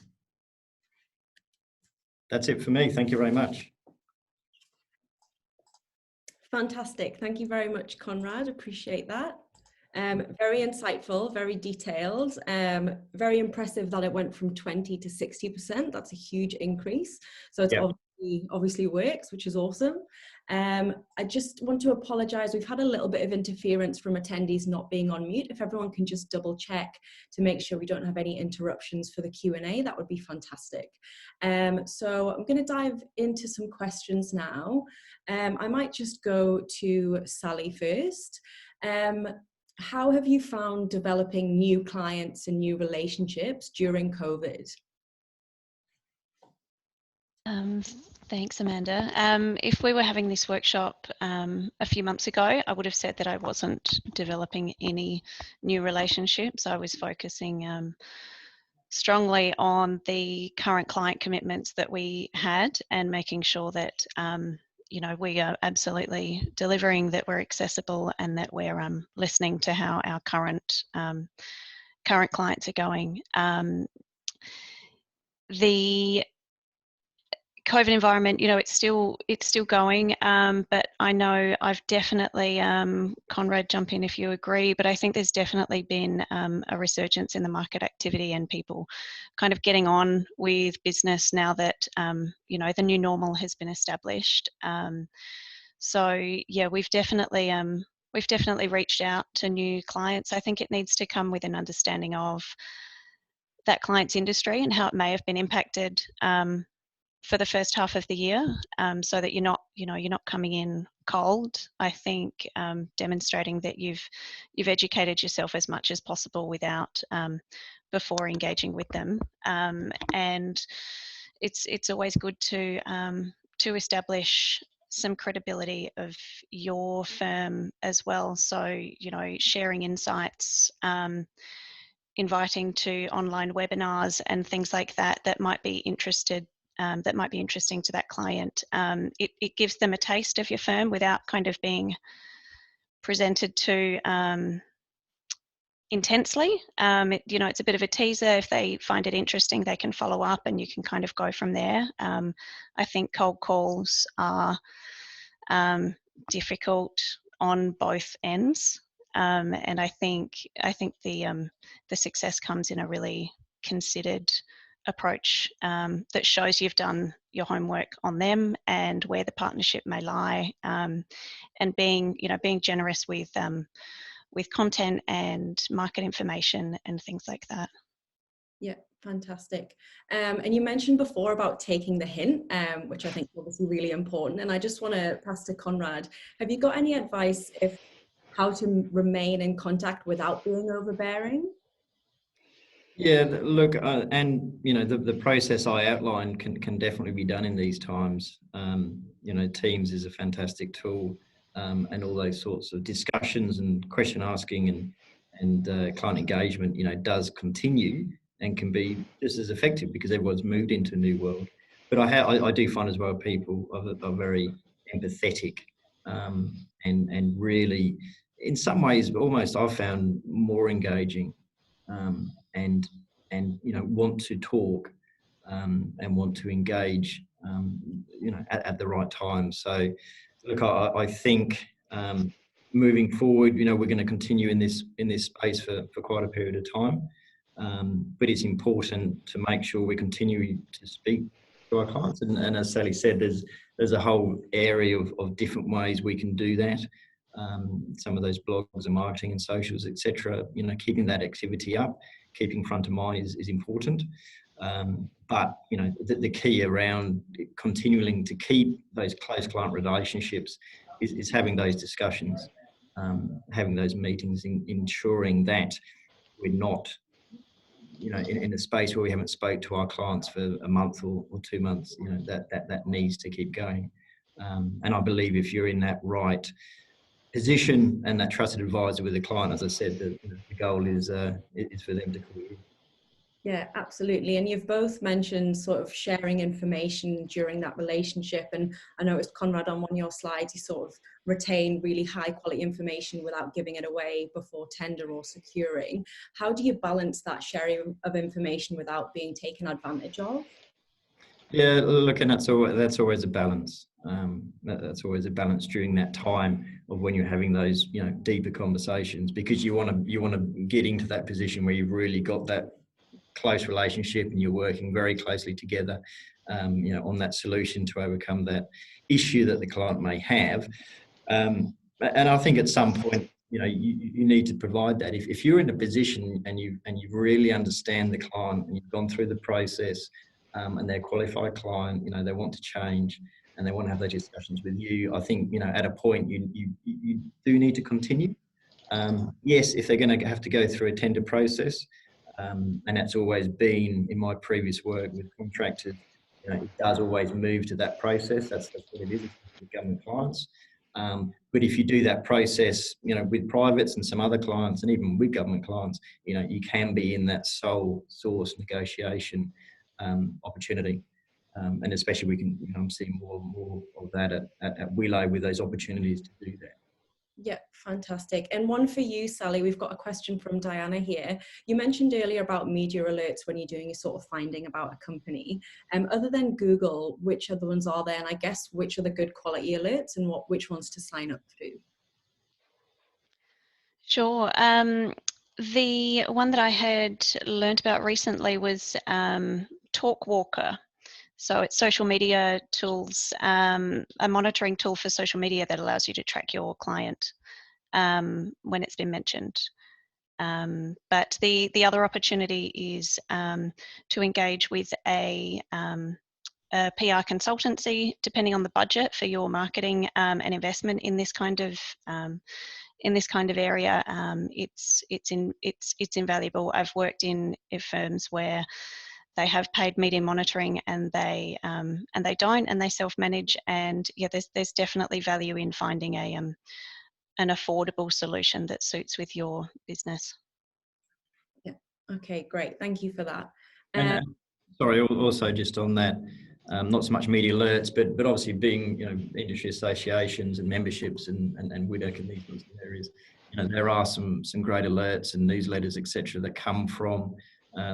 That's it for me. Thank you very much. Fantastic. Thank you very much, Conrad. Appreciate that. Very insightful, very detailed, very impressive that it went from 20 to 60%. That's a huge increase. So it's obviously works, which is awesome. I just want to apologize. We've had a little bit of interference from attendees not being on mute. If everyone can just double check to make sure we don't have any interruptions for the Q&A, that would be fantastic. So I'm going to dive into some questions now. I might just go to Sally first. How have you found developing new clients and new relationships during COVID? Thanks, Amanda. If we were having this workshop a few months ago, I would have said that I wasn't developing any new relationships. I was focusing strongly on the current client commitments that we had and making sure that you know, we are absolutely delivering, that we're accessible, and that we're listening to how our current clients are going. The COVID environment, you know, it's still going, but I know I've definitely, Conrad, jump in if you agree, but I think there's definitely been a resurgence in the market activity and people kind of getting on with business now that, you know, the new normal has been established. So yeah, we've definitely reached out to new clients. I think it needs to come with an understanding of that client's industry and how it may have been impacted for the first half of the year, so that you're not coming in cold. I think demonstrating that you've educated yourself as much as possible without before engaging with them, and it's always good to establish some credibility of your firm as well. So, you know, sharing insights, inviting to online webinars and things like that that might be interesting to that client. It gives them a taste of your firm without kind of being presented to intensely. You know, it's a bit of a teaser. If they find it interesting, they can follow up and you can kind of go from there. I think cold calls are difficult on both ends. And I think the success comes in a really considered approach that shows you've done your homework on them and where the partnership may lie, and being generous with content and market information and things like that. Yeah, fantastic. And you mentioned before about taking the hint, which I think is obviously really important. And I just want to pass to Conrad. Have you got any advice how to remain in contact without being overbearing? Yeah, look, and you know, the process I outlined can definitely be done in these times. You know, Teams is a fantastic tool, and all those sorts of discussions and question asking and client engagement, you know, does continue and can be just as effective because everyone's moved into a new world. But I do find as well people are very empathetic, and really, in some ways, almost I've found more engaging. And you know, want to talk and want to engage, you know, at the right time. So, look, I think moving forward, you know, we're going to continue in this space for quite a period of time, but it's important to make sure we continue to speak to our clients. And as Sally said, there's a whole area of different ways we can do that. Some of those blogs and marketing and socials, etc. You know, keeping that activity up, keeping front of mind is important. But you know, the key around continuing to keep those close client relationships is having those discussions, having those meetings, ensuring that we're not, you know, in a space where we haven't spoke to our clients for a month or 2 months. You know, that needs to keep going. And I believe if you're in that right position and that trusted advisor with the client, as I said, the goal is for them to call you. Yeah, absolutely. And you've both mentioned sort of sharing information during that relationship. And I noticed, Conrad, on one of your slides, you sort of retain really high quality information without giving it away before tender or securing. How do you balance that sharing of information without being taken advantage of? Yeah, look, and that's always a balance. That's always a balance during that time of when you're having those, deeper conversations, because you want to get into that position where you've really got that close relationship and you're working very closely together, on that solution to overcome that issue that the client may have. And I think at some point, you need to provide that. If you're in a position and you really understand the client and you've gone through the process, and they're a qualified client, they want to change and they want to have those discussions with you, I think, at a point you do need to continue. Yes, if they're going to have to go through a tender process, and that's always been in my previous work with contractors, it does always move to that process. That's what it is with government clients. But if you do that process, with privates and some other clients, and even with government clients, you can be in that sole source negotiation opportunity. And especially I'm seeing more and more of that at Willow, with those opportunities to do that. Yeah, fantastic. And one for you, Sally. We've got a question from Diana here. You mentioned earlier about media alerts when you're doing a sort of finding about a company. Other than Google, which other ones are there? And I guess which are the good quality alerts and which ones to sign up to? Sure. The one that I had learned about recently was Talkwalker. So it's social media tools, a monitoring tool for social media that allows you to track your client when it's been mentioned. But the other opportunity is to engage with a PR consultancy, depending on the budget for your marketing and investment in this kind of area. It's invaluable. I've worked in firms where they have paid media monitoring and they don't, and they self-manage. And yeah, there's definitely value in finding an affordable solution that suits with your business. Yeah. Okay, great. Thank you for that. Sorry, also just on that, not so much media alerts, but obviously being, industry associations and memberships and WIDOC and these sorts of areas, there are some great alerts and newsletters, etc., that come from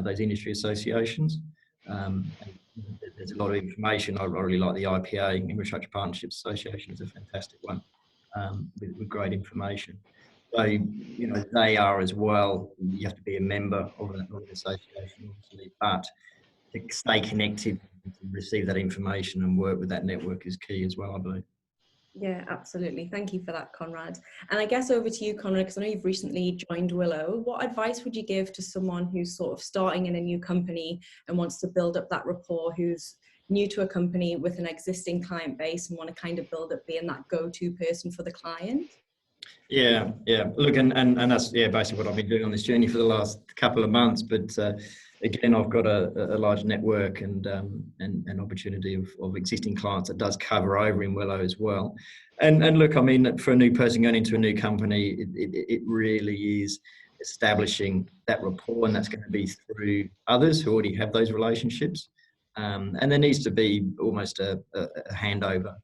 those industry associations. There's a lot of information. I really like the IPA, Infrastructure Partnerships Association, is a fantastic one, with great information. So, they are as well. You have to be a member of an association, obviously, but to stay connected, to receive that information and work with that network is key as well, I believe. Yeah, absolutely. Thank you for that, Conrad. And I guess over to you, Conrad, because I know you've recently joined Willow. What advice would you give to someone who's sort of starting in a new company and wants to build up that rapport, who's new to a company with an existing client base and want to kind of build up being that go-to person for the client? Yeah. Look, and that's basically what I've been doing on this journey for the last couple of months. But again, I've got a large network and an opportunity of existing clients that does cover over in Willow as well. And look, I mean, for a new person going into a new company, it really is establishing that rapport, and that's going to be through others who already have those relationships. And there needs to be almost a handover.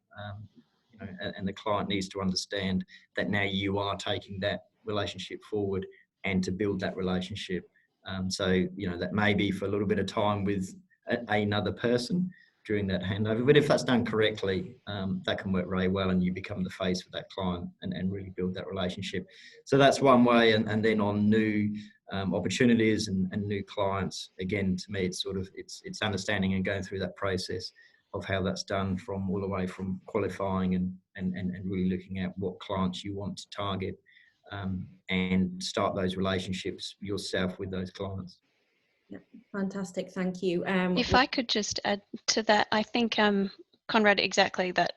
And the client needs to understand that now you are taking that relationship forward and to build that relationship. So, that may be for a little bit of time with another person during that handover. But if that's done correctly, that can work really well and you become the face for that client and really build that relationship. So that's one way. And then on new opportunities and new clients, again, to me, it's understanding and going through that process of how that's done from all the way from qualifying and really looking at what clients you want to target, and start those relationships yourself with those clients. Yeah, fantastic. Thank you. If I could just add to that, I think, Conrad, exactly that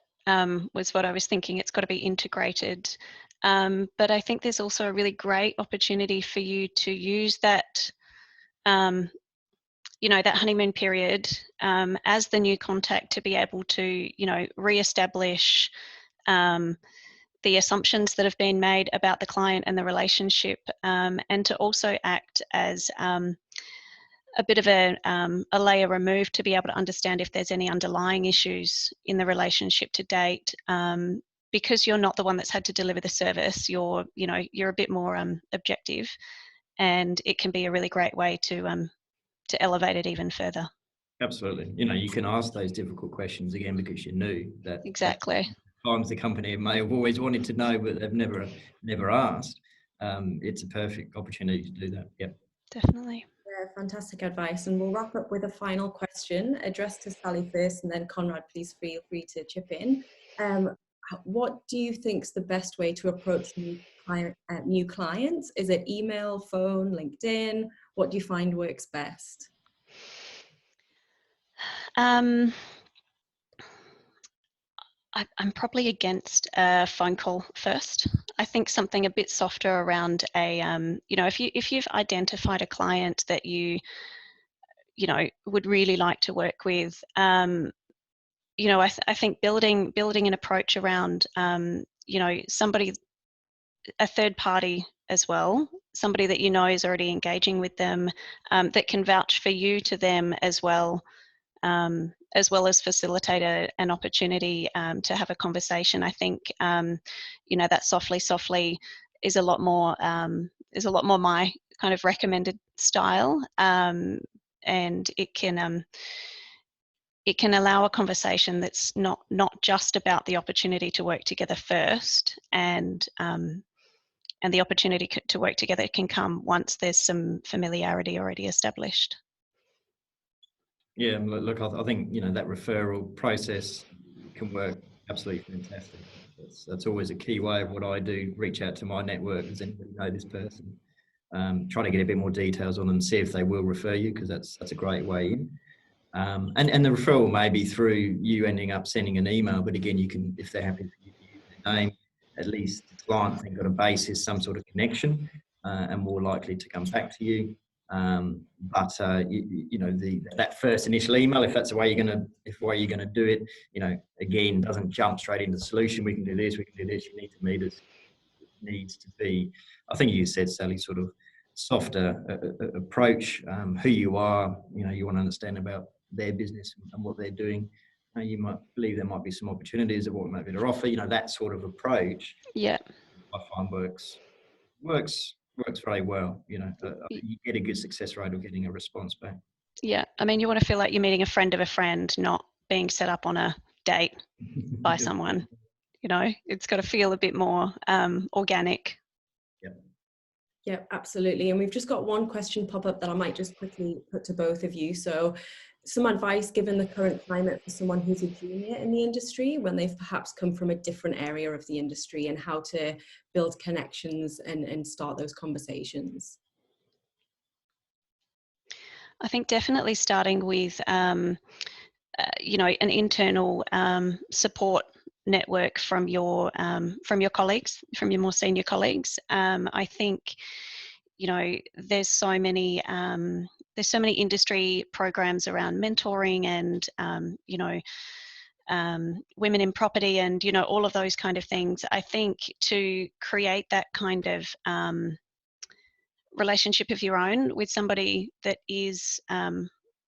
was what I was thinking. It's got to be integrated. But I think there's also a really great opportunity for you to use that you know, that honeymoon period, as the new contact, to be able to, you know, re-establish the assumptions that have been made about the client and the relationship, and to also act as a bit of a layer removed to be able to understand if there's any underlying issues in the relationship to date. Because you're not the one that's had to deliver the service, you're a bit more objective, and it can be a really great way to elevate it even further. Absolutely. You know, you can ask those difficult questions again because you knew that. Exactly. Times the company may have always wanted to know, but they've never asked. It's a perfect opportunity to do that. Yep. Definitely. Yeah, fantastic advice. And we'll wrap up with a final question addressed to Sally first, and then Conrad, please feel free to chip in. What do you think is the best way to approach new clients? Is it email, phone, LinkedIn? What do you find works best? I'm probably against a phone call first. I think something a bit softer around a, you know, if you've identified a client that you know, would really like to work with, you know, I think building an approach around, you know, somebody, a third party as well, somebody that you know is already engaging with them, that can vouch for you to them as well as facilitate an opportunity to have a conversation. I think, you know, that softly is a lot more my kind of recommended style, and it can allow a conversation that's not just about the opportunity to work together first, and the opportunity to work together can come once there's some familiarity already established. Yeah, look, I think, you know, that referral process can work absolutely fantastic. That's always a key way of what I do. Reach out to my network. Does anybody know this person? Try to get a bit more details on them, see if they will refer you, because that's a great way in. And the referral may be through you ending up sending an email, but again, you can, if they're happy for you to use their name, at least the client think got a basis, some sort of connection, and more likely to come back to you. You know, that first initial email, if that's the way you're going to do it, you know, again, doesn't jump straight into the solution. We can do this. We can do this. You need to meet us. It needs to be, I think you said, Sally, sort of softer approach. Who you are, you know, you want to understand about their business and what they're doing. You might believe there might be some opportunities of what might be to offer. You know, that sort of approach. Yeah, I find works very well. You know, you get a good success rate of getting a response back. Yeah, I mean, you want to feel like you're meeting a friend of a friend, not being set up on a date by someone. You know, it's got to feel a bit more organic. Yeah, absolutely. And we've just got one question pop up that I might just quickly put to both of you. So some advice given the current climate for someone who's a junior in the industry when they've perhaps come from a different area of the industry, and how to build connections and start those conversations. I think definitely starting with, you know, an internal support network from your colleagues, from your more senior colleagues. I think, you know, there's so many industry programs around mentoring and you know, women in property and, you know, all of those kind of things. I think to create that kind of relationship of your own with somebody that is a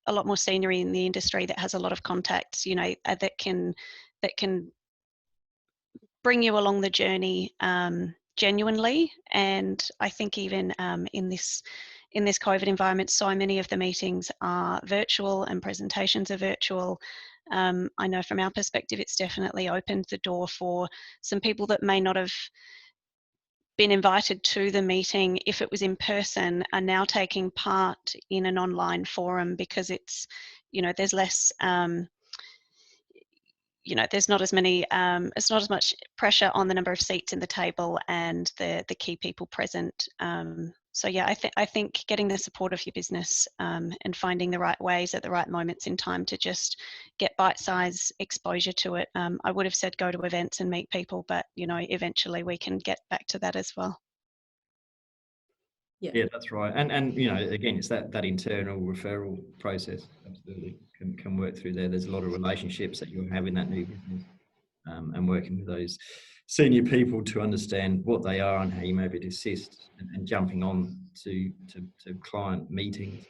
lot more senior in the industry, that has a lot of contacts, you know, that can bring you along the journey genuinely. And I think even in this COVID environment, so many of the meetings are virtual and presentations are virtual. I know from our perspective, it's definitely opened the door for some people that may not have been invited to the meeting if it was in person, are now taking part in an online forum, because it's, you know, there's less, you know, there's not as many, it's not as much pressure on the number of seats in the table and the key people present. So yeah, I think getting the support of your business and finding the right ways at the right moments in time to just get bite-size exposure to it. I would have said go to events and meet people, but you know, eventually we can get back to that as well. Yeah, that's right. And you know, again, it's that internal referral process. Absolutely can work through there. There's a lot of relationships that you'll have in that new business, and working with those senior people to understand what they are and how you maybe assist, and jumping on to client meetings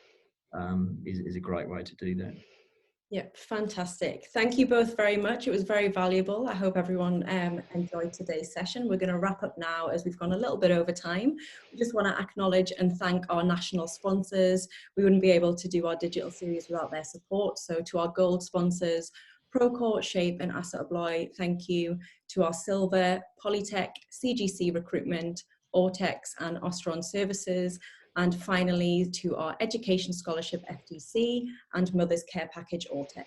is a great way to do that. Yeah, fantastic. Thank you both very much. It was very valuable. I hope everyone enjoyed today's session. We're going to wrap up now as we've gone a little bit over time. We just want to acknowledge and thank our national sponsors. We wouldn't be able to do our digital series without their support. So to our gold sponsors, Procore, Shape and Assa Abloy, thank you. To our silver, Polytech, CGC Recruitment, Ortex and Ostron Services. And finally, to our Education Scholarship FTC and Mother's Care Package Ortex.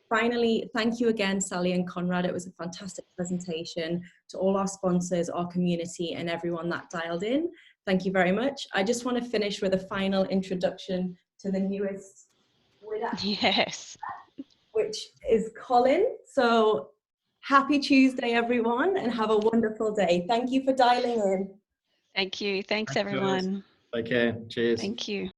Finally, thank you again, Sally and Conrad. It was a fantastic presentation. To all our sponsors, our community, and everyone that dialed in, thank you very much. I just want to finish with a final introduction to the newest winner. Yes. Which is Colin. So happy Tuesday, everyone, and have a wonderful day. Thank you for dialing in. Thank you. Thanks Thanks, guys. everyone. Take care. Cheers. Thank you.